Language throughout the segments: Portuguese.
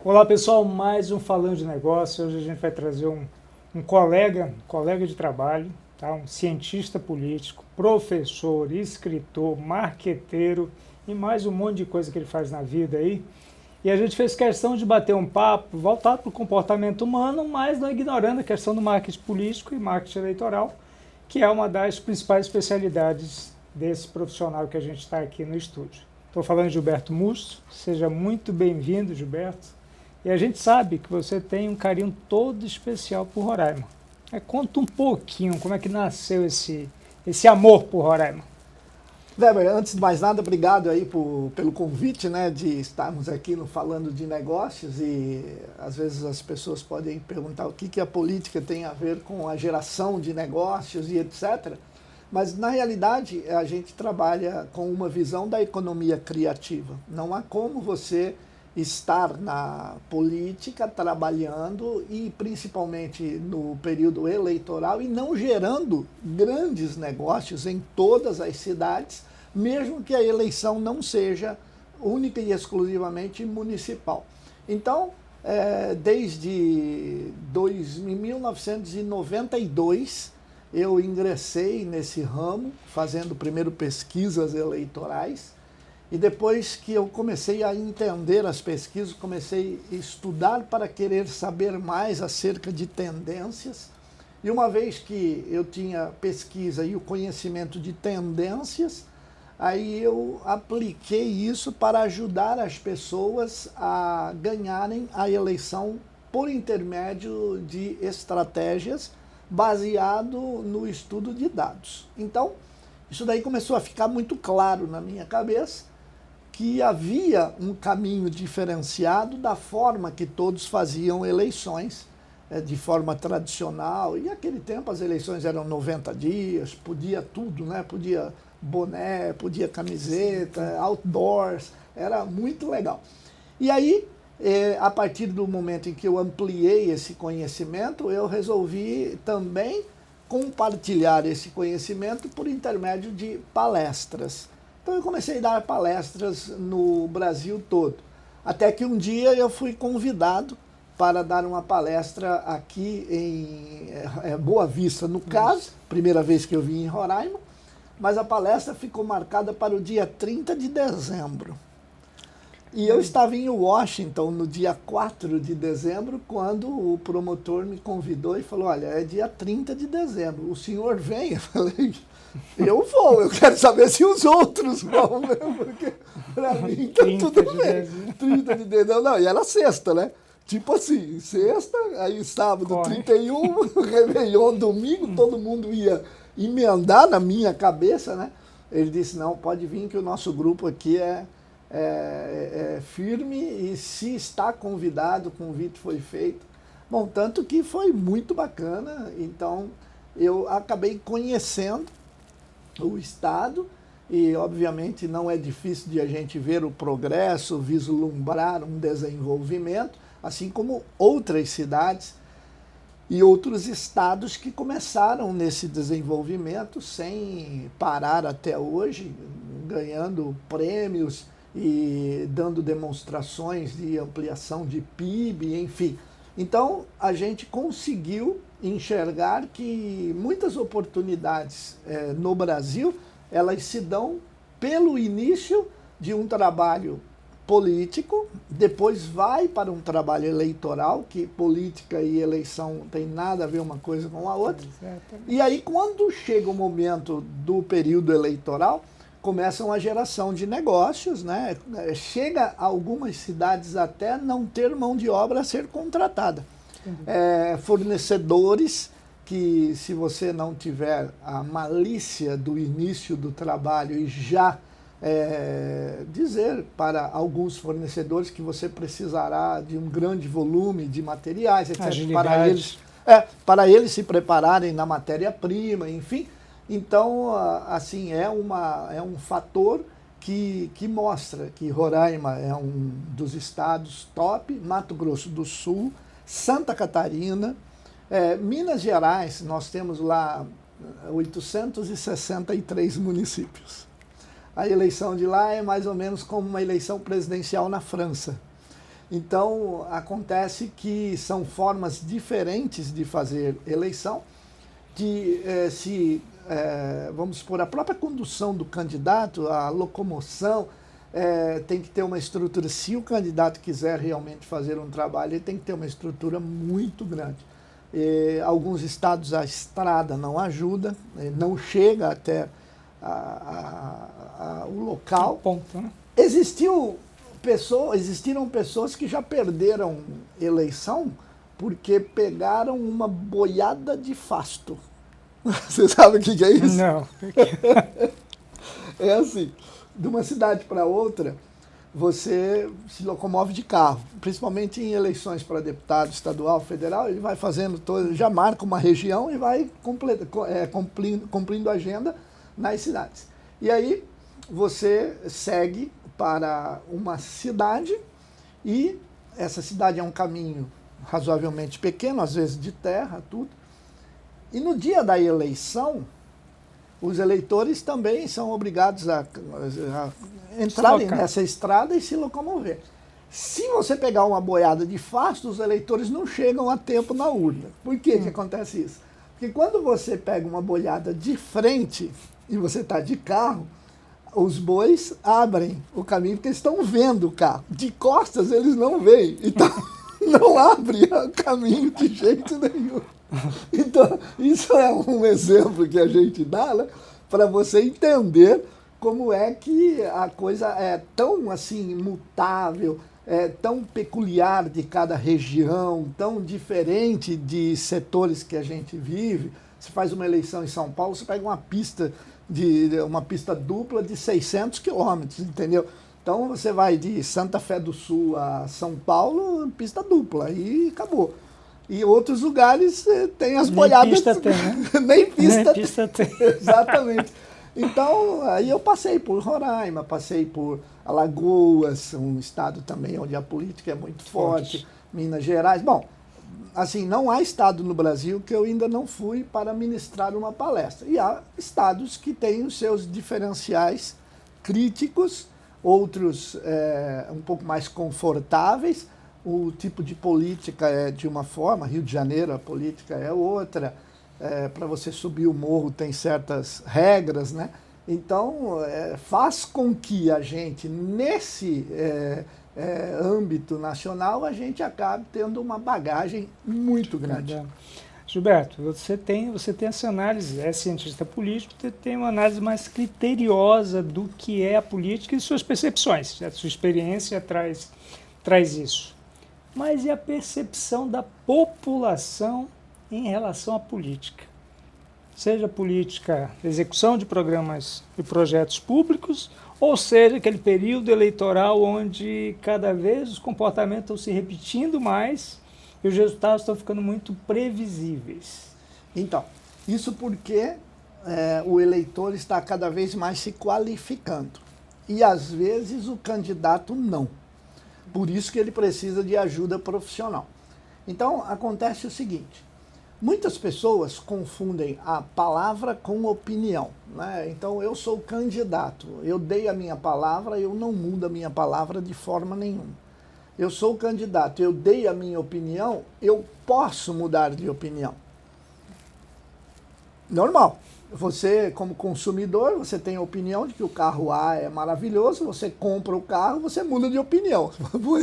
Olá pessoal, mais um Falando de Negócio. Hoje a gente vai trazer um colega de trabalho, tá? Um cientista político, professor, escritor, marqueteiro e mais um monte de coisa que ele faz na vida aí. E a gente fez questão de bater um papo voltado para o comportamento humano, mas não ignorando a questão do marketing político e marketing eleitoral, que é uma das principais especialidades desse profissional que a gente está aqui no estúdio. Estou falando de Gilberto Musso. Seja muito bem-vindo, Gilberto. E a gente sabe que você tem um carinho todo especial por Roraima. Conta um pouquinho como é que nasceu esse amor por Roraima. Weber, antes de mais nada, obrigado aí pelo convite, né, de estarmos aqui no Falando de Negócios. E às vezes as pessoas podem perguntar o que a política tem a ver com a geração de negócios e etc. Mas na realidade a gente trabalha com uma visão da economia criativa. Não há como você estar na política trabalhando e principalmente no período eleitoral e não gerando grandes negócios em todas as cidades, mesmo que a eleição não seja única e exclusivamente municipal. Então, desde 1992, eu ingressei nesse ramo, fazendo primeiro pesquisas eleitorais. E depois que eu comecei a entender as pesquisas, comecei a estudar para querer saber mais acerca de tendências. E uma vez que eu tinha pesquisa e o conhecimento de tendências, aí eu apliquei isso para ajudar as pessoas a ganharem a eleição por intermédio de estratégias baseado no estudo de dados. Então, isso daí começou a ficar muito claro na minha cabeça, que havia um caminho diferenciado da forma que todos faziam eleições, de forma tradicional. E naquele tempo as eleições eram 90 dias, podia tudo, né? Podia boné, podia camiseta, outdoors, era muito legal. E aí, a partir do momento em que eu ampliei esse conhecimento, eu resolvi também compartilhar esse conhecimento por intermédio de palestras. Então eu comecei a dar palestras no Brasil todo, até que um dia eu fui convidado para dar uma palestra aqui em Boa Vista, no caso, primeira vez que eu vim em Roraima, mas a palestra ficou marcada para o dia 30 de dezembro. E eu estava em Washington no dia 4 de dezembro, quando o promotor me convidou e falou, olha, é dia 30 de dezembro, o senhor vem? Eu falei, eu vou, eu quero saber se os outros vão, né? Porque para mim tá tudo bem. 30 de dezembro, não, e era sexta, né? Tipo assim, sexta, aí sábado 31, Réveillon, domingo, todo mundo ia emendar na minha cabeça, né? Ele disse, não, pode vir que o nosso grupo aqui é firme e se está convidado, o convite foi feito. Bom, tanto que foi muito bacana, então eu acabei conhecendo o Estado e obviamente não é difícil de a gente ver o progresso, vislumbrar um desenvolvimento, assim como outras cidades e outros estados que começaram nesse desenvolvimento sem parar até hoje, ganhando prêmios e dando demonstrações de ampliação de PIB, enfim. Então, a gente conseguiu enxergar que muitas oportunidades no Brasil, elas se dão pelo início de um trabalho político, depois vai para um trabalho eleitoral, que política e eleição não tem nada a ver uma coisa com a outra. Exatamente. E aí, quando chega o momento do período eleitoral, começam a geração de negócios, né? Chega a algumas cidades até não ter mão de obra a ser contratada. Fornecedores que, se você não tiver a malícia do início do trabalho e já dizer para alguns fornecedores que você precisará de um grande volume de materiais, etc., para eles se prepararem na matéria-prima, enfim. Então, assim, é um fator que mostra que Roraima é um dos estados top, Mato Grosso do Sul, Santa Catarina, Minas Gerais, nós temos lá 863 municípios. A eleição de lá é mais ou menos como uma eleição presidencial na França. Então, acontece que são formas diferentes de fazer eleição, que vamos supor, a própria condução do candidato, a locomoção, tem que ter uma estrutura. Se o candidato quiser realmente fazer um trabalho, ele tem que ter uma estrutura muito grande. Alguns estados a estrada não ajuda, não chega até o local. Ponto, né? Existiram pessoas que já perderam eleição porque pegaram uma boiada de fasto. Você sabe o que é isso? Não. É assim, de uma cidade para outra, você se locomove de carro, principalmente em eleições para deputado estadual, federal, ele vai fazendo já marca uma região e vai cumprindo a agenda nas cidades. E aí você segue para uma cidade e essa cidade é um caminho razoavelmente pequeno, às vezes de terra, tudo. E no dia da eleição, os eleitores também são obrigados a entrarem nessa estrada e se locomover. Se você pegar uma boiada de fasto, os eleitores não chegam a tempo na urna. Por que que acontece isso? Porque quando você pega uma boiada de frente e você está de carro, os bois abrem o caminho porque eles estão vendo o carro. De costas eles não veem. Então não abre o caminho de jeito nenhum. Então, isso é um exemplo que a gente dá, né, para você entender como é que a coisa é tão assim mutável, tão peculiar de cada região, tão diferente de setores que a gente vive. Você faz uma eleição em São Paulo, você pega uma pista dupla de 600 quilômetros, entendeu? Então você vai de Santa Fé do Sul a São Paulo, pista dupla, e acabou. E outros lugares tem as boiadas. Nem pista tem, né? Nem pista tem. Exatamente. Então, aí eu passei por Roraima, passei por Alagoas, um estado também onde a política é muito forte, Minas Gerais. Bom, assim, não há estado no Brasil que eu ainda não fui para ministrar uma palestra. E há estados que têm os seus diferenciais críticos, outros um pouco mais confortáveis. O tipo de política é de uma forma, Rio de Janeiro a política é outra, para você subir o morro tem certas regras, né? Então, faz com que a gente, nesse âmbito nacional, a gente acabe tendo uma bagagem muito grande. Gilberto, você tem essa análise, é cientista político, você tem uma análise mais criteriosa do que é a política e suas percepções. A sua experiência traz isso. Mas e a percepção da população em relação à política? Seja política, execução de programas e projetos públicos, ou seja, aquele período eleitoral onde cada vez os comportamentos estão se repetindo mais e os resultados estão ficando muito previsíveis. Então, isso porque o eleitor está cada vez mais se qualificando. E às vezes o candidato não. Por isso que ele precisa de ajuda profissional. Então, acontece o seguinte, muitas pessoas confundem a palavra com opinião, né? Então, eu sou candidato, eu dei a minha palavra, eu não mudo a minha palavra de forma nenhuma. Eu sou candidato, eu dei a minha opinião, eu posso mudar de opinião. Normal. Você, como consumidor, você tem a opinião de que o carro A é maravilhoso, você compra o carro, você muda de opinião.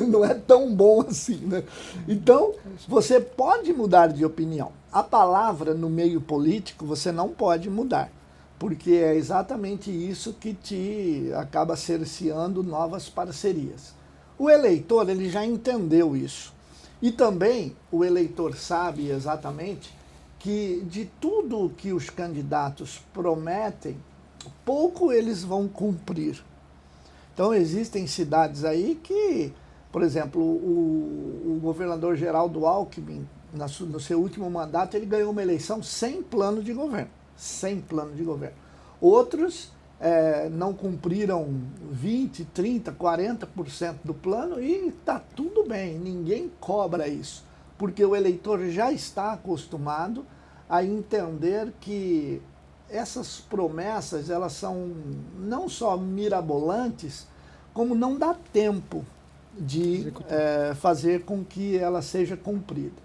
Não é tão bom assim, né? Então, você pode mudar de opinião. A palavra no meio político você não pode mudar, porque é exatamente isso que te acaba cerceando novas parcerias. O eleitor, ele já entendeu isso. E também o eleitor sabe exatamente que de tudo que os candidatos prometem, pouco eles vão cumprir. Então existem cidades aí que, por exemplo, o governador Geraldo Alckmin, no seu último mandato, ele ganhou uma eleição sem plano de governo. Sem plano de governo. Outros não cumpriram 20%, 30%, 40% do plano e está tudo bem, ninguém cobra isso. Porque o eleitor já está acostumado a entender que essas promessas, elas são não só mirabolantes, como não dá tempo de fazer com que ela seja cumprida.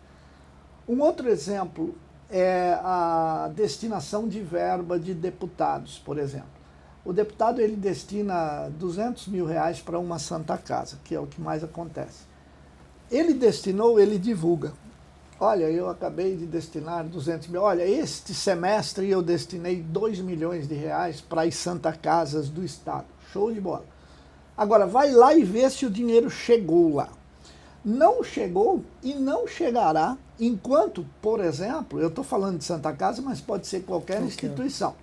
Um outro exemplo é a destinação de verba de deputados, por exemplo. O deputado ele destina R$200 mil para uma Santa Casa, que é o que mais acontece. Ele destinou, ele divulga. Olha, eu acabei de destinar 200 mil. Olha, este semestre eu destinei R$2 milhões para as Santa Casas do Estado. Show de bola. Agora, vai lá e vê se o dinheiro chegou lá. Não chegou e não chegará enquanto, por exemplo, eu estou falando de Santa Casa, mas pode ser qualquer instituição.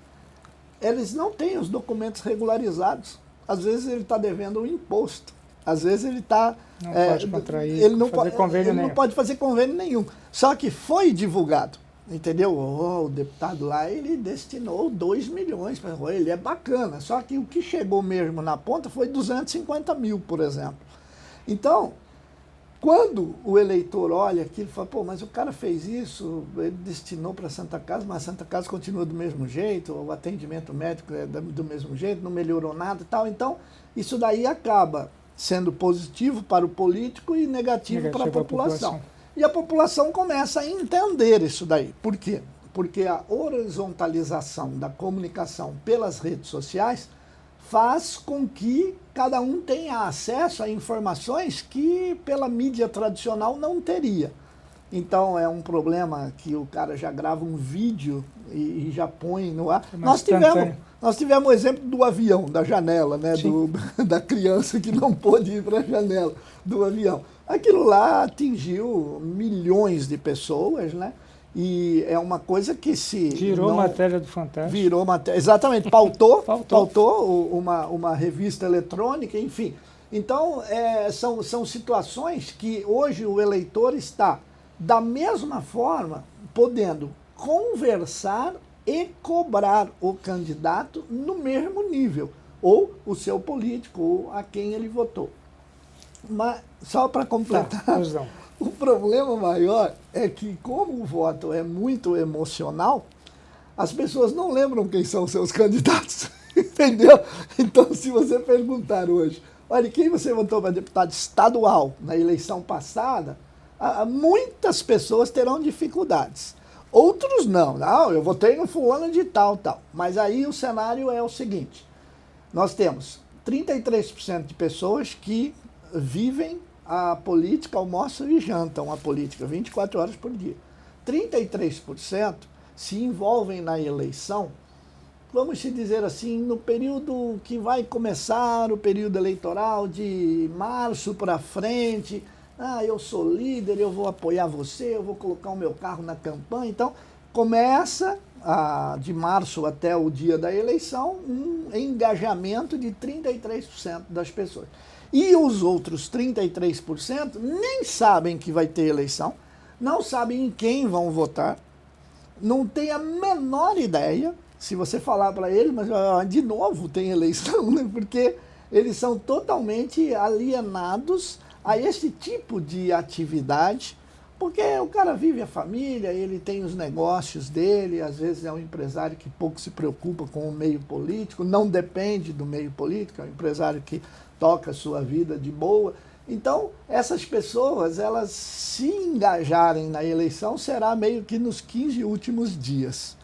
Eles não têm os documentos regularizados. Às vezes ele está devendo um imposto. Às vezes ele está... Não pode contrair, ele não pode fazer convênio nenhum. Só que foi divulgado, entendeu? O deputado lá, ele destinou 2 milhões. Ele é bacana. Só que o que chegou mesmo na ponta foi 250 mil, por exemplo. Então, quando o eleitor olha aquilo e fala, pô, mas o cara fez isso, ele destinou para a Santa Casa, mas a Santa Casa continua do mesmo jeito, o atendimento médico é do mesmo jeito, não melhorou nada e tal. Então, isso daí acaba sendo positivo para o político e negativo para a população. E a população começa a entender isso daí. Por quê? Porque a horizontalização da comunicação pelas redes sociais faz com que cada um tenha acesso a informações que pela mídia tradicional não teria. Então é um problema que o cara já grava um vídeo e já põe no ar. Nós tivemos o exemplo do avião, da janela, né? Da criança que não pôde ir para a janela do avião. Aquilo lá atingiu milhões de pessoas, né? E é uma coisa que se... Virou matéria do Fantástico. Virou matéria, exatamente, pautou uma revista eletrônica, enfim. Então, são situações que hoje o eleitor está, da mesma forma, podendo conversar e cobrar o candidato no mesmo nível, ou o seu político, ou a quem ele votou. Mas, só para completar... O problema maior é que, como o voto é muito emocional, as pessoas não lembram quem são seus candidatos, entendeu? Então, se você perguntar hoje, olha, quem você votou para deputado estadual na eleição passada, muitas pessoas terão dificuldades. Outros não. Não, eu votei no fulano de tal. Mas aí o cenário é o seguinte, nós temos 33% de pessoas que vivem a política, almoçam e jantam a política 24 horas por dia. 33% se envolvem na eleição, vamos dizer assim, no período que vai começar o período eleitoral de março para frente. Eu sou líder, eu vou apoiar você, eu vou colocar o meu carro na campanha. Então, começa de março até o dia da eleição um engajamento de 33% das pessoas. E os outros 33% nem sabem que vai ter eleição, não sabem em quem vão votar, não têm a menor ideia. Se você falar para eles, mas de novo tem eleição, né? Porque eles são totalmente alienados a esse tipo de atividade, porque o cara vive a família, ele tem os negócios dele, às vezes é um empresário que pouco se preocupa com o meio político, não depende do meio político, é um empresário que toca a sua vida de boa. Então, essas pessoas, elas se engajarem na eleição, será meio que nos 15 últimos dias.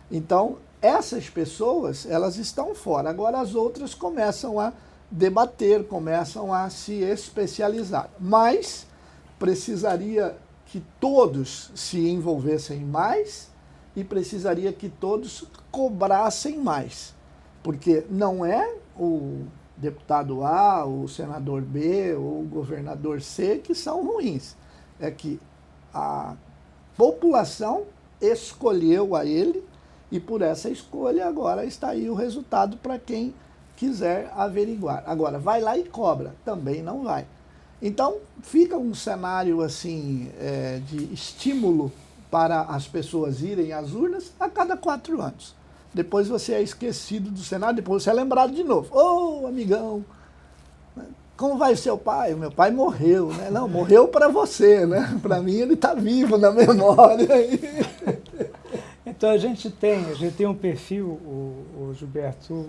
Então, essas pessoas, elas estão fora. Agora, as outras começam a debater, começam a se especializar. Mas precisaria que todos se envolvessem mais e precisaria que todos cobrassem mais. Porque não é o deputado A, o senador B, ou o governador C que são ruins. É que a população escolheu a ele e por essa escolha agora está aí o resultado para quem quiser averiguar. Agora, vai lá e cobra, também não vai. Então, fica um cenário assim de estímulo para as pessoas irem às urnas a cada 4 anos. Depois você é esquecido do cenário, depois você é lembrado de novo. Ô, amigão, como vai o seu pai? O meu pai morreu, né? Não, morreu para você, né? Para mim ele está vivo na memória. Então a gente tem um perfil, o Gilberto,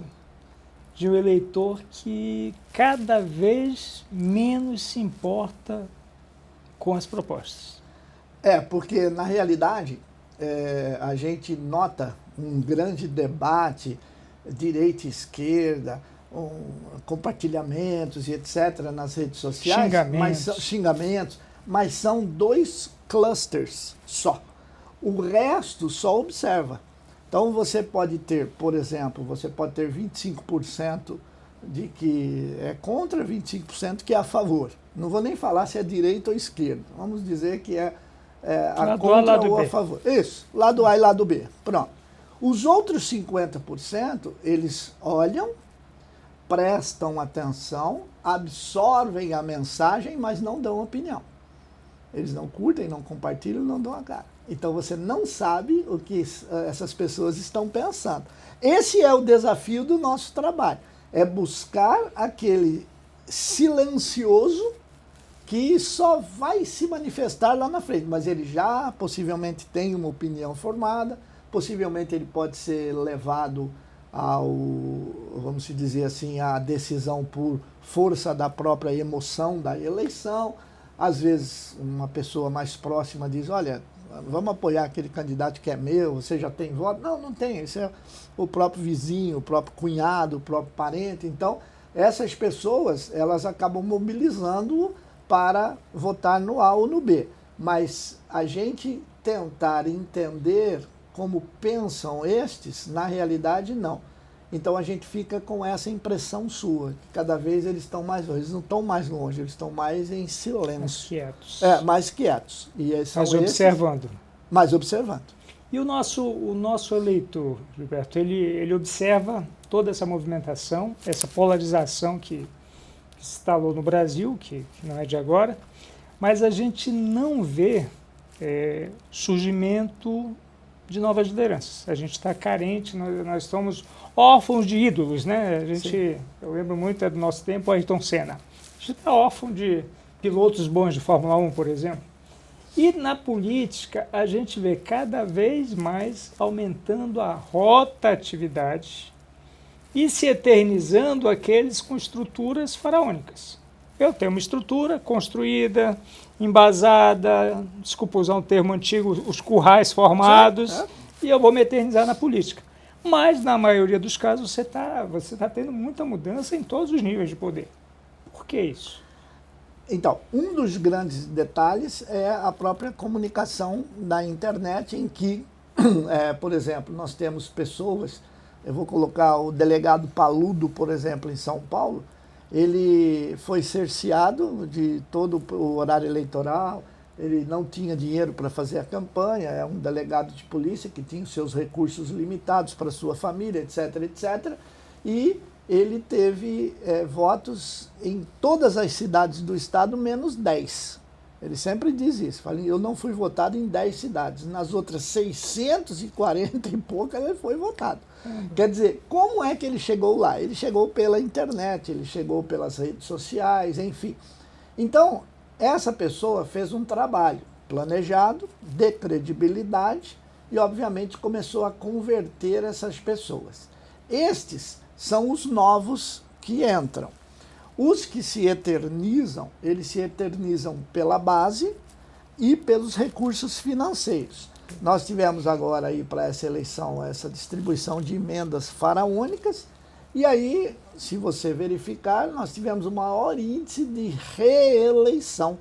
de um eleitor que cada vez menos se importa com as propostas. Porque na realidade a gente nota um grande debate direita e esquerda, compartilhamentos e etc. nas redes sociais, xingamentos, mas são dois clusters só. O resto só observa. Então você pode ter, por exemplo, você pode ter 25% de que é contra, 25% que é a favor. Não vou nem falar se é direita ou esquerda. Vamos dizer que é a contra ou a favor. Isso, lado A e lado B. Pronto. Os outros 50%, eles olham, prestam atenção, absorvem a mensagem, mas não dão opinião. Eles não curtem, não compartilham, não dão a cara. Então você não sabe o que essas pessoas estão pensando. Esse é o desafio do nosso trabalho. É buscar aquele silencioso que só vai se manifestar lá na frente, mas ele já possivelmente tem uma opinião formada, possivelmente ele pode ser levado vamos dizer assim, à decisão por força da própria emoção da eleição. Às vezes uma pessoa mais próxima diz, olha, vamos apoiar aquele candidato que é meu, você já tem voto? Não, não tem, esse é o próprio vizinho, o próprio cunhado, o próprio parente. Então, essas pessoas, elas acabam mobilizando para votar no A ou no B. Mas a gente tentar entender como pensam estes, na realidade, não. Então a gente fica com essa impressão sua, que cada vez eles estão mais longe. Eles não estão mais longe, eles estão mais em silêncio. Mais quietos. Mais quietos. E mais observando. Mais observando. E o nosso eleitor, Gilberto, ele observa toda essa movimentação, essa polarização que se instalou no Brasil, que não é de agora, mas a gente não vê surgimento de novas lideranças. A gente está carente, nós estamos órfãos de ídolos, né? Eu lembro muito do nosso tempo, Ayrton Senna. A gente está órfão de pilotos bons de Fórmula 1, por exemplo. E na política, a gente vê cada vez mais aumentando a rotatividade e se eternizando aqueles com estruturas faraônicas. Eu tenho uma estrutura construída, embasada, desculpa usar um termo antigo, os currais formados, e eu vou me eternizar na política. Mas, na maioria dos casos, você tá tendo muita mudança em todos os níveis de poder. Por que isso? Então, um dos grandes detalhes é a própria comunicação da internet, em que, por exemplo, nós temos pessoas, eu vou colocar o delegado Paludo, por exemplo, em São Paulo, ele foi cerceado de todo o horário eleitoral, ele não tinha dinheiro para fazer a campanha, é um delegado de polícia que tinha os seus recursos limitados para sua família, etc, etc, e ele teve votos em todas as cidades do estado, menos 10. Ele sempre diz isso, fala, eu não fui votado em 10 cidades, nas outras 640 e poucas ele foi votado. Quer dizer, como é que ele chegou lá? Ele chegou pela internet, ele chegou pelas redes sociais, enfim. Então, essa pessoa fez um trabalho planejado, de credibilidade, e obviamente começou a converter essas pessoas. Estes são os novos que entram. Os que se eternizam, eles se eternizam pela base e pelos recursos financeiros. Nós tivemos agora aí para essa eleição essa distribuição de emendas faraônicas e aí, se você verificar, nós tivemos o maior índice de reeleição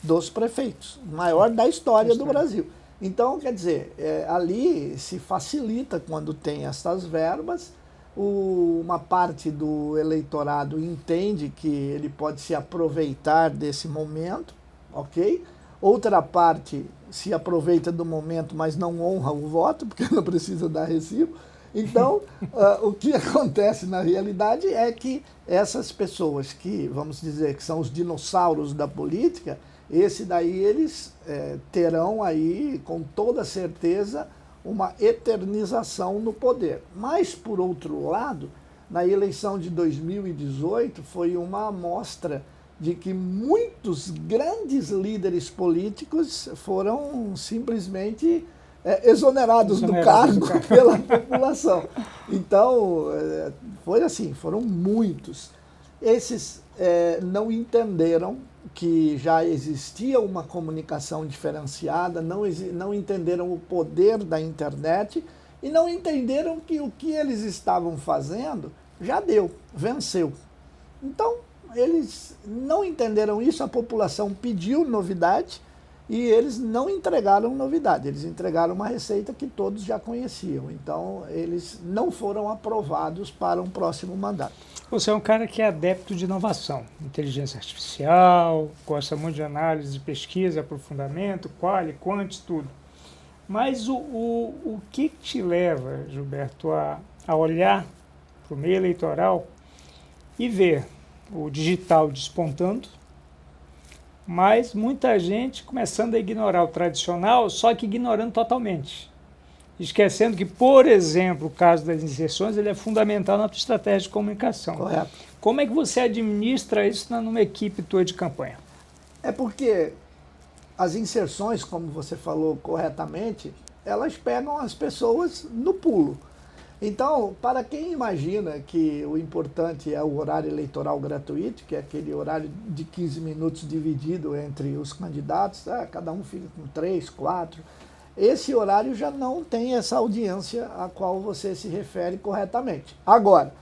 dos prefeitos, maior da história do Brasil. Então, quer dizer, ali se facilita quando tem essas verbas, uma parte do eleitorado entende que ele pode se aproveitar desse momento, ok? Outra parte se aproveita do momento, mas não honra o voto, porque não precisa dar recibo. Então, o que acontece na realidade é que essas pessoas que, vamos dizer, que são os dinossauros da política, esse daí eles terão aí, com toda certeza, uma eternização no poder. Mas, por outro lado, na eleição de 2018 foi uma amostra de que muitos grandes líderes políticos foram simplesmente exonerados do cargo pela população. Então, foi assim, foram muitos. Esses não entenderam que já existia uma comunicação diferenciada, não entenderam o poder da internet e não entenderam que o que eles estavam fazendo já deu, venceu. Então, eles não entenderam isso, a população pediu novidade e eles não entregaram novidade, eles entregaram uma receita que todos já conheciam. Então, eles não foram aprovados para um próximo mandato. Você é um cara que é adepto de inovação, inteligência artificial, gosta muito de análise, de pesquisa, aprofundamento, quali, quant, tudo. Mas o que te leva, Gilberto, a olhar para o meio eleitoral e ver o digital despontando, mas muita gente começando a ignorar o tradicional, só que ignorando totalmente. Esquecendo que, por exemplo, o caso das inserções, ele é fundamental na tua estratégia de comunicação. Correto. Como é que você administra isso numa equipe tua de campanha? É porque as inserções, como você falou corretamente, elas pegam as pessoas no pulo. Então, para quem imagina que o importante é o horário eleitoral gratuito, que é aquele horário de 15 minutos dividido entre os candidatos, cada um fica com 3, 4, esse horário já não tem essa audiência a qual você se refere corretamente. Agora,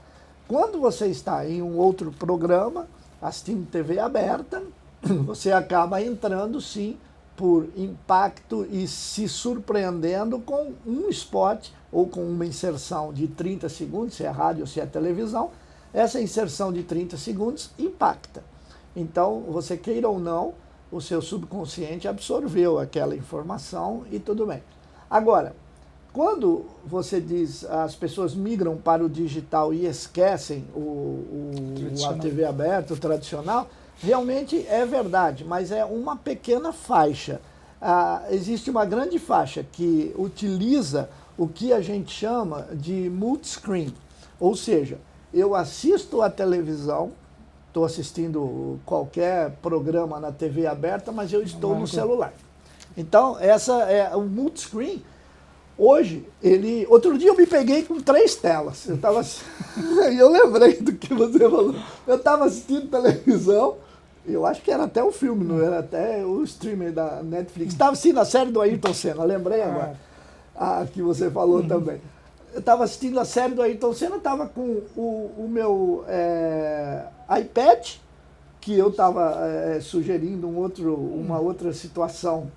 quando você está em um outro programa, assistindo TV aberta, você acaba entrando, sim, por impacto e se surpreendendo com um spot ou com uma inserção de 30 segundos, se é rádio ou se é televisão. Essa inserção de 30 segundos impacta. Então, você queira ou não, o seu subconsciente absorveu aquela informação e tudo bem. Agora, quando você diz as pessoas migram para o digital e esquecem a TV aberta, o tradicional, realmente é verdade, mas é uma pequena faixa. Existe uma grande faixa que utiliza o que a gente chama de multiscreen, ou seja, eu assisto a televisão, estou assistindo qualquer programa na TV aberta, mas eu estou no celular. Então, essa é o multiscreen. Hoje, outro dia eu me peguei com 3 telas. Eu lembrei do que você falou. Eu estava assistindo televisão, eu acho que era até o filme, não era até o streamer da Netflix. Estava assistindo a série do Ayrton Senna, lembrei agora. Que você falou também. Eu estava assistindo a série do Ayrton Senna, estava com o meu iPad, que eu estava sugerindo uma outra situação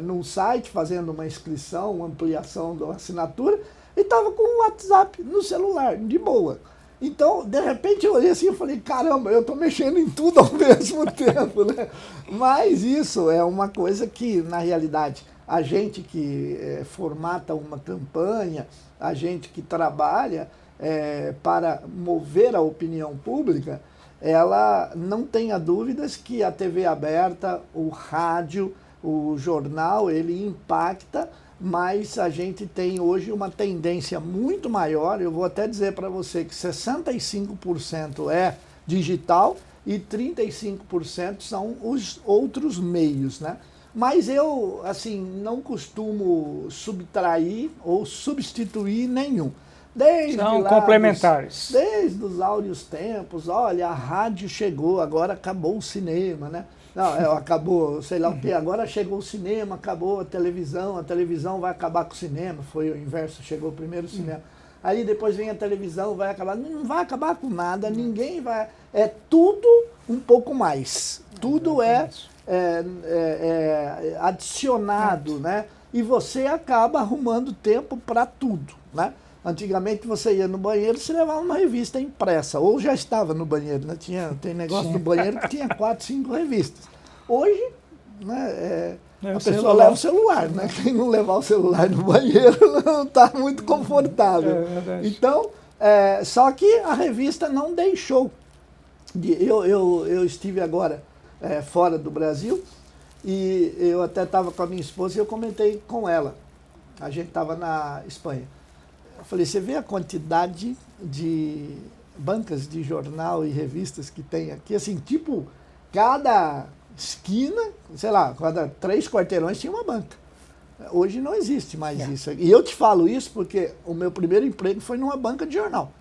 num site, fazendo uma inscrição, uma ampliação da assinatura, e estava com o WhatsApp no celular, de boa. Então, de repente, eu olhei assim e falei, caramba, eu estou mexendo em tudo ao mesmo tempo, né? Mas isso é uma coisa que, na realidade, a gente que formata uma campanha, a gente que trabalha para mover a opinião pública, ela não tenha dúvidas que a TV aberta, o rádio, o jornal, ele impacta, mas a gente tem hoje uma tendência muito maior. Eu vou até dizer para você que 65% é digital e 35% são os outros meios, né? Mas eu, assim, não costumo subtrair ou substituir nenhum. São complementares. Desde os áureos tempos, olha, a rádio chegou, agora acabou o cinema, né? Não, acabou, sei lá o quê, agora chegou o cinema, acabou a televisão vai acabar com o cinema, foi o inverso, chegou primeiro o cinema. Aí depois vem a televisão, vai acabar, não vai acabar com nada, ninguém vai, é tudo um pouco mais, tudo é adicionado, né? E você acaba arrumando tempo para tudo, né? Antigamente você ia no banheiro, você levava uma revista impressa, ou já estava no banheiro, né? Tem negócio no banheiro que tinha 4, 5 revistas. Hoje, né, a pessoa leva o celular, né? Quem não levar o celular no banheiro não está muito confortável. Então, só que a revista não deixou. Eu estive agora fora do Brasil e eu até estava com a minha esposa e eu comentei com ela. A gente estava na Espanha. Eu falei, você vê a quantidade de bancas de jornal e revistas que tem aqui? Assim, tipo, cada esquina, sei lá, cada 3 quarteirões tinha uma banca. Hoje não existe mais isso. E eu te falo isso porque o meu primeiro emprego foi numa banca de jornal.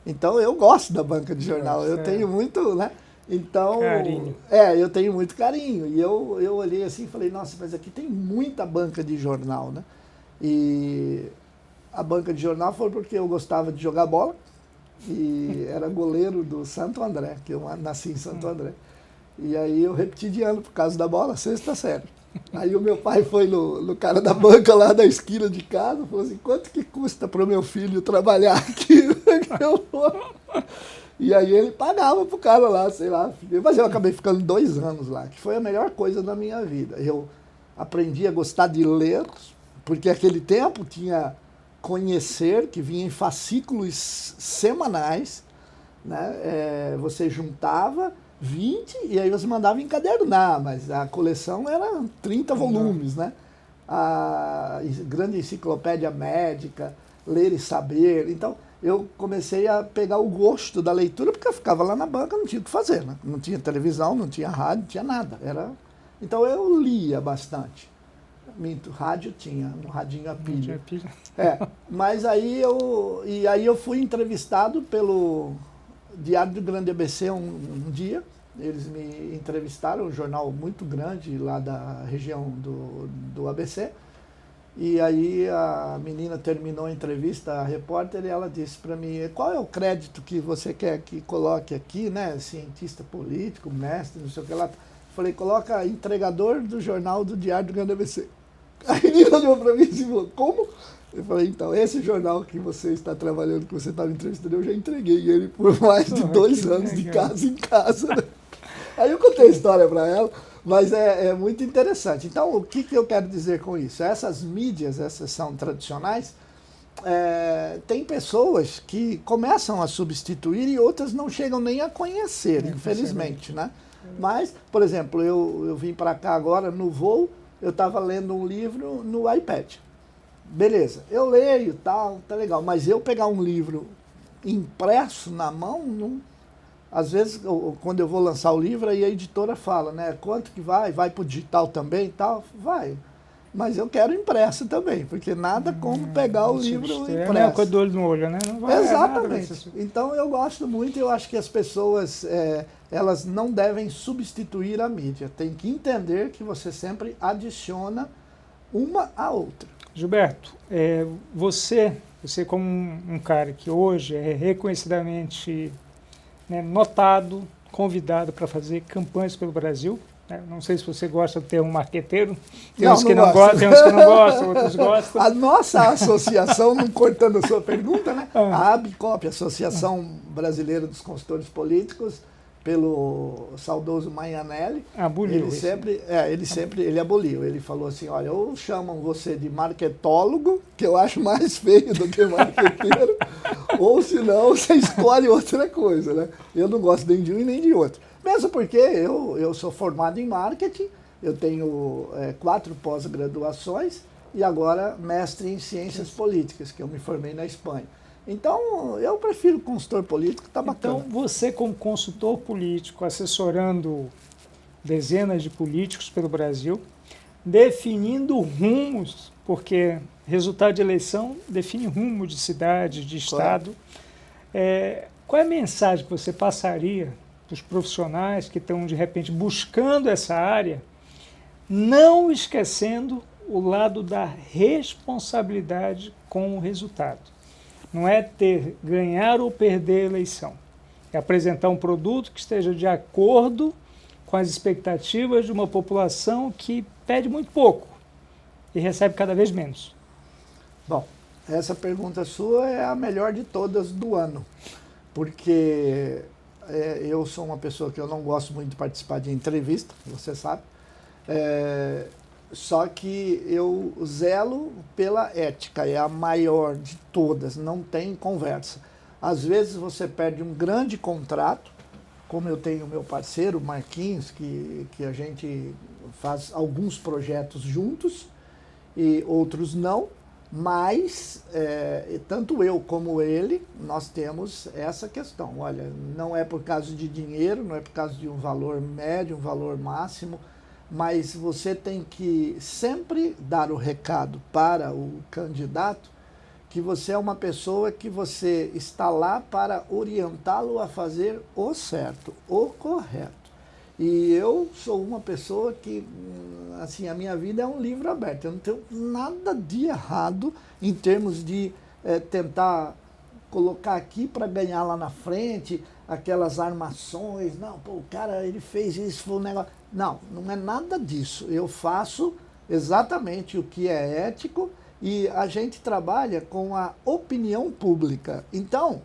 Então eu gosto da banca de jornal. Eu tenho muito, né? Então, carinho. Eu tenho muito carinho. E eu olhei assim e falei, nossa, mas aqui tem muita banca de jornal, né? E a banca de jornal foi porque eu gostava de jogar bola e era goleiro do Santo André, que eu nasci em Santo André. E aí eu repeti de ano por causa da bola, 6ª série. Aí o meu pai foi no cara da banca lá da esquina de casa, falou assim, quanto que custa para o meu filho trabalhar aqui? E aí ele pagava pro cara lá, sei lá. Mas eu acabei ficando 2 anos lá, que foi a melhor coisa da minha vida. Eu aprendi a gostar de ler, porque naquele tempo tinha Conhecer, que vinha em fascículos semanais, né? Você juntava 20 e aí você mandava encadernar, mas a coleção era 30 volumes, né? A grande enciclopédia médica, Ler e Saber. Então, eu comecei a pegar o gosto da leitura, porque eu ficava lá na banca, não tinha o que fazer, né? Não tinha televisão, não tinha rádio, não tinha nada. Então, eu lia bastante. Minto, rádio tinha, no radinho a pilha. Mas aí eu fui entrevistado pelo Diário do Grande ABC um dia. Eles me entrevistaram, um jornal muito grande lá da região do ABC. E aí a menina terminou a entrevista, a repórter, e ela disse para mim, qual é o crédito que você quer que coloque aqui, né? Cientista político, mestre, não sei o que lá. Falei, coloca entregador do jornal do Diário do Grande ABC. A menina olhou para mim e disse, como? Eu falei, então, esse jornal que você está trabalhando, que você estava entrevistando, eu já entreguei ele por mais de 2 anos, de casa em casa. Né? Aí eu contei a história para ela, mas é muito interessante. Então, o que eu quero dizer com isso? Essas mídias, essas são tradicionais, tem pessoas que começam a substituir e outras não chegam nem a conhecer, infelizmente, né? Mas, por exemplo, eu vim para cá agora no voo, eu estava lendo um livro no iPad. Beleza, eu leio, tal, tá legal, mas eu pegar um livro impresso na mão, não. Às vezes, quando eu vou lançar o livro, aí a editora fala, né, quanto que vai pro digital também e tal? Vai, mas eu quero impresso também, porque nada como pegar o livro impresso. É a mesma coisa do olho no olho, né? Não vai, exatamente. Então eu gosto muito, eu acho que as pessoas, elas não devem substituir a mídia, tem que entender que você sempre adiciona uma à outra. Gilberto, você como um cara que hoje é reconhecidamente, né, notado, convidado para fazer campanhas pelo Brasil, né? Não sei se você gosta do termo marqueteiro, tem uns que não gostam, outros gostam. A nossa associação, não cortando a sua pergunta, né? A ABCOP, Associação Brasileira dos Consultores Políticos, pelo saudoso Maianelli, aboliu ele aboliu. Ele falou assim, olha, ou chamam você de marketólogo, que eu acho mais feio do que marqueteiro, ou senão você escolhe outra coisa, né? Eu não gosto nem de um e nem de outro. Mesmo porque eu sou formado em marketing, eu tenho 4 pós-graduações e agora mestre em ciências políticas, que eu me formei na Espanha. Então, eu prefiro consultor político, tá bacana. Então, você como consultor político, assessorando dezenas de políticos pelo Brasil, definindo rumos, porque resultado de eleição define rumo de cidade, de estado. Qual é a mensagem que você passaria para os profissionais que estão, de repente, buscando essa área, não esquecendo o lado da responsabilidade com o resultado? Não é ganhar ou perder a eleição. É apresentar um produto que esteja de acordo com as expectativas de uma população que pede muito pouco e recebe cada vez menos. Bom, essa pergunta sua é a melhor de todas do ano, porque eu sou uma pessoa que eu não gosto muito de participar de entrevista, você sabe. Só que eu zelo pela ética, é a maior de todas, não tem conversa. Às vezes você perde um grande contrato, como eu tenho meu parceiro, Marquinhos, que a gente faz alguns projetos juntos e outros não, mas tanto eu como ele, nós temos essa questão. Olha, não é por causa de dinheiro, não é por causa de um valor médio, um valor máximo. mas você tem que sempre dar o recado para o candidato que você é uma pessoa que você está lá para orientá-lo a fazer o certo, o correto. E eu sou uma pessoa que, assim, a minha vida é um livro aberto. Eu não tenho nada de errado em termos de tentar colocar aqui para ganhar lá na frente, aquelas armações. Não, pô, o cara, ele fez isso, foi um negócio. Não, não é nada disso. Eu faço exatamente o que é ético e a gente trabalha com a opinião pública. Então,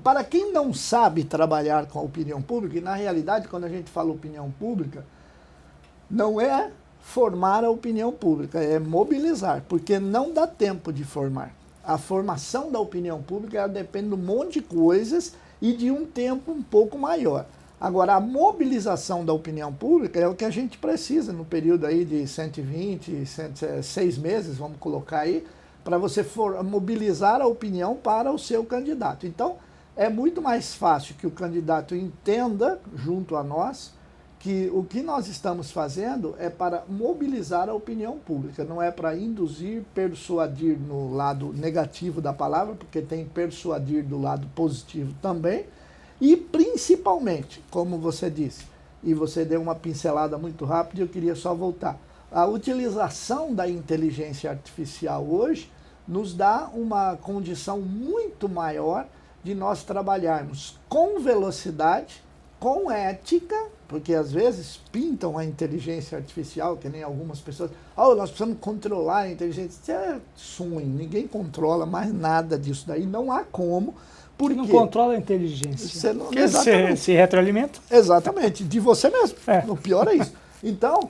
para quem não sabe trabalhar com a opinião pública, e na realidade, quando a gente fala opinião pública, não é formar a opinião pública, é mobilizar, porque não dá tempo de formar. A formação da opinião pública ela depende de um monte de coisas e de um tempo um pouco maior. Agora, a mobilização da opinião pública é o que a gente precisa no período aí de 120, 6 meses, vamos colocar aí, para você mobilizar a opinião para o seu candidato. Então, é muito mais fácil que o candidato entenda, junto a nós, que o que nós estamos fazendo é para mobilizar a opinião pública, não é para induzir, persuadir no lado negativo da palavra, porque tem persuadir do lado positivo também, e principalmente, como você disse, e você deu uma pincelada muito rápida e eu queria só voltar, a utilização da inteligência artificial hoje nos dá uma condição muito maior de nós trabalharmos com velocidade, com ética, porque às vezes pintam a inteligência artificial, que nem algumas pessoas, nós precisamos controlar a inteligência. Isso é sonho, ninguém controla mais nada disso daí, não há como. Porque não controla a inteligência. Você não, se retroalimenta. Exatamente, de você mesmo. O pior é isso. Então,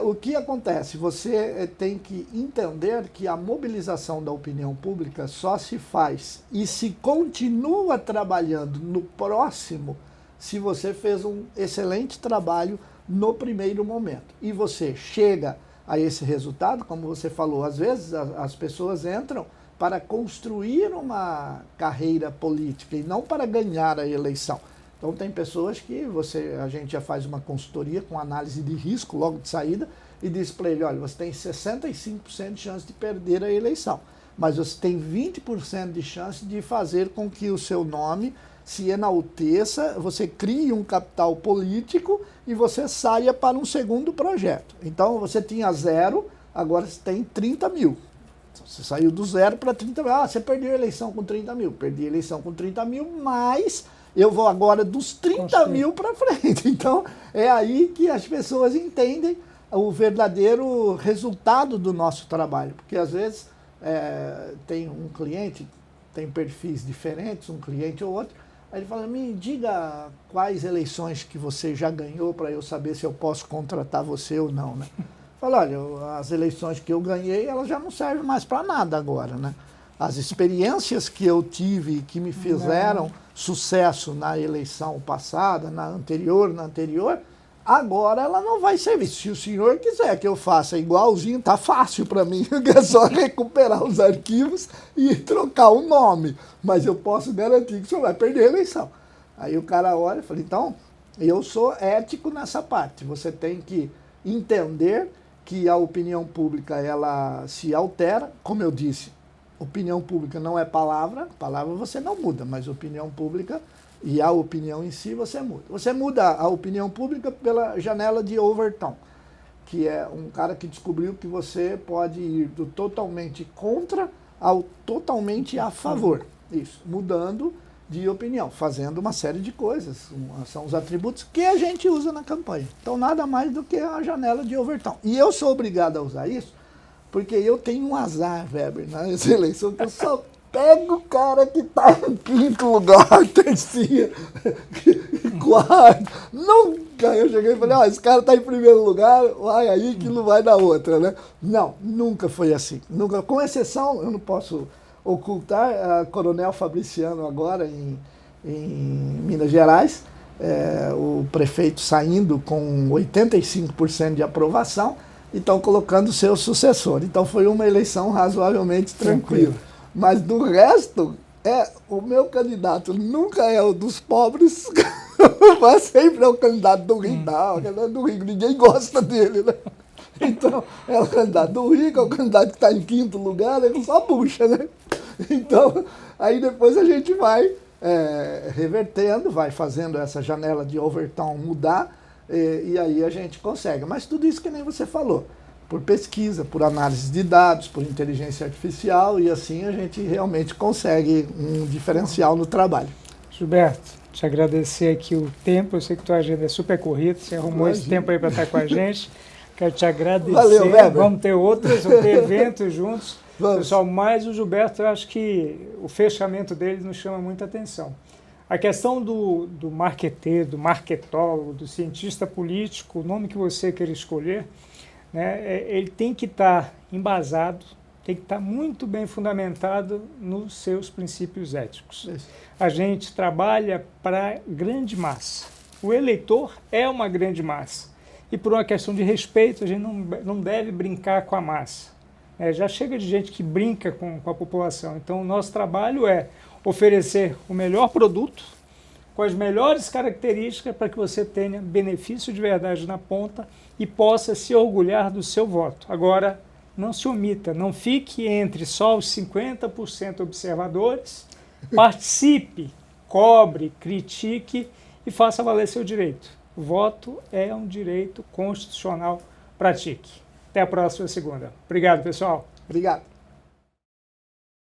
o que acontece? Você tem que entender que a mobilização da opinião pública só se faz e se continua trabalhando no próximo se você fez um excelente trabalho no primeiro momento. E você chega a esse resultado, como você falou, às vezes as pessoas entram para construir uma carreira política e não para ganhar a eleição. Então tem pessoas que a gente já faz uma consultoria com análise de risco logo de saída e diz para ele, olha, você tem 65% de chance de perder a eleição, mas você tem 20% de chance de fazer com que o seu nome se enalteça, você crie um capital político e você saia para um segundo projeto. Então você tinha 0, agora você tem 30 mil. Você saiu do 0 para 30 mil. Você perdeu a eleição com 30 mil. Perdi a eleição com 30 mil, mas eu vou agora dos 30 mil para frente. Então, é aí que as pessoas entendem o verdadeiro resultado do nosso trabalho. Porque, às vezes, tem um cliente, tem perfis diferentes, um cliente ou outro, aí ele fala, me diga quais eleições que você já ganhou para eu saber se eu posso contratar você ou não, né? Fala, olha, as eleições que eu ganhei, elas já não servem mais para nada agora, né? As experiências que eu tive e que me fizeram sucesso na eleição passada, na anterior, agora ela não vai servir. Se o senhor quiser que eu faça igualzinho, tá fácil para mim, é só recuperar os arquivos e trocar o nome. Mas eu posso garantir que o senhor vai perder a eleição. Aí o cara olha e fala, então, eu sou ético nessa parte. Você tem que entender que a opinião pública ela se altera, como eu disse, opinião pública não é palavra você não muda, mas opinião pública e a opinião em si você muda. Você muda a opinião pública pela janela de Overton, que é um cara que descobriu que você pode ir do totalmente contra ao totalmente a favor. Isso, mudando de opinião, fazendo uma série de coisas. São os atributos que a gente usa na campanha. Então, nada mais do que a janela de Overton. E eu sou obrigado a usar isso porque eu tenho um azar, Weber, nas eleições, que eu só pego o cara que está em quinto lugar, terceiro, quarto. Nunca eu cheguei e falei, esse cara está em primeiro lugar, vai aí que não vai dar outra, né? Não, nunca foi assim. Nunca, com exceção, eu não posso ocultar, a Coronel Fabriciano agora em Minas Gerais, o prefeito saindo com 85% de aprovação e estão colocando o seu sucessor. Então foi uma eleição razoavelmente tranquila. Mas do resto, o meu candidato nunca é o dos pobres, Mas sempre é o candidato do Rio, não, o candidato do Rio, ninguém gosta dele, né? Então, é o candidato do Rio, é o candidato que está em quinto lugar, ele só puxa, né? Então, aí depois a gente vai revertendo, vai fazendo essa janela de Overton mudar, e aí a gente consegue. Mas tudo isso que nem você falou, por pesquisa, por análise de dados, por inteligência artificial, e assim a gente realmente consegue um diferencial no trabalho. Gilberto, te agradecer aqui o tempo, eu sei que tua agenda é super corrida, você arrumou esse tempo aí para estar com a gente. Quero te agradecer. Valeu, Weber. Vamos ter outras, vamos ter eventos juntos. Vamos. Pessoal, mas o Gilberto, eu acho que o fechamento dele nos chama muita atenção. A questão do marqueteiro, do marketólogo, do cientista político, o nome que você queira escolher, né, ele tem que estar embasado, tem que estar muito bem fundamentado nos seus princípios éticos. Isso. A gente trabalha para a grande massa. O eleitor é uma grande massa. E por uma questão de respeito, a gente não deve brincar com a massa. Já chega de gente que brinca com a população. Então, o nosso trabalho é oferecer o melhor produto, com as melhores características, para que você tenha benefício de verdade na ponta e possa se orgulhar do seu voto. Agora, não se omita, não fique entre só os 50% observadores, participe, cobre, critique e faça valer seu direito. O voto é um direito constitucional, pratique. Até a próxima segunda. Obrigado, pessoal. Obrigado.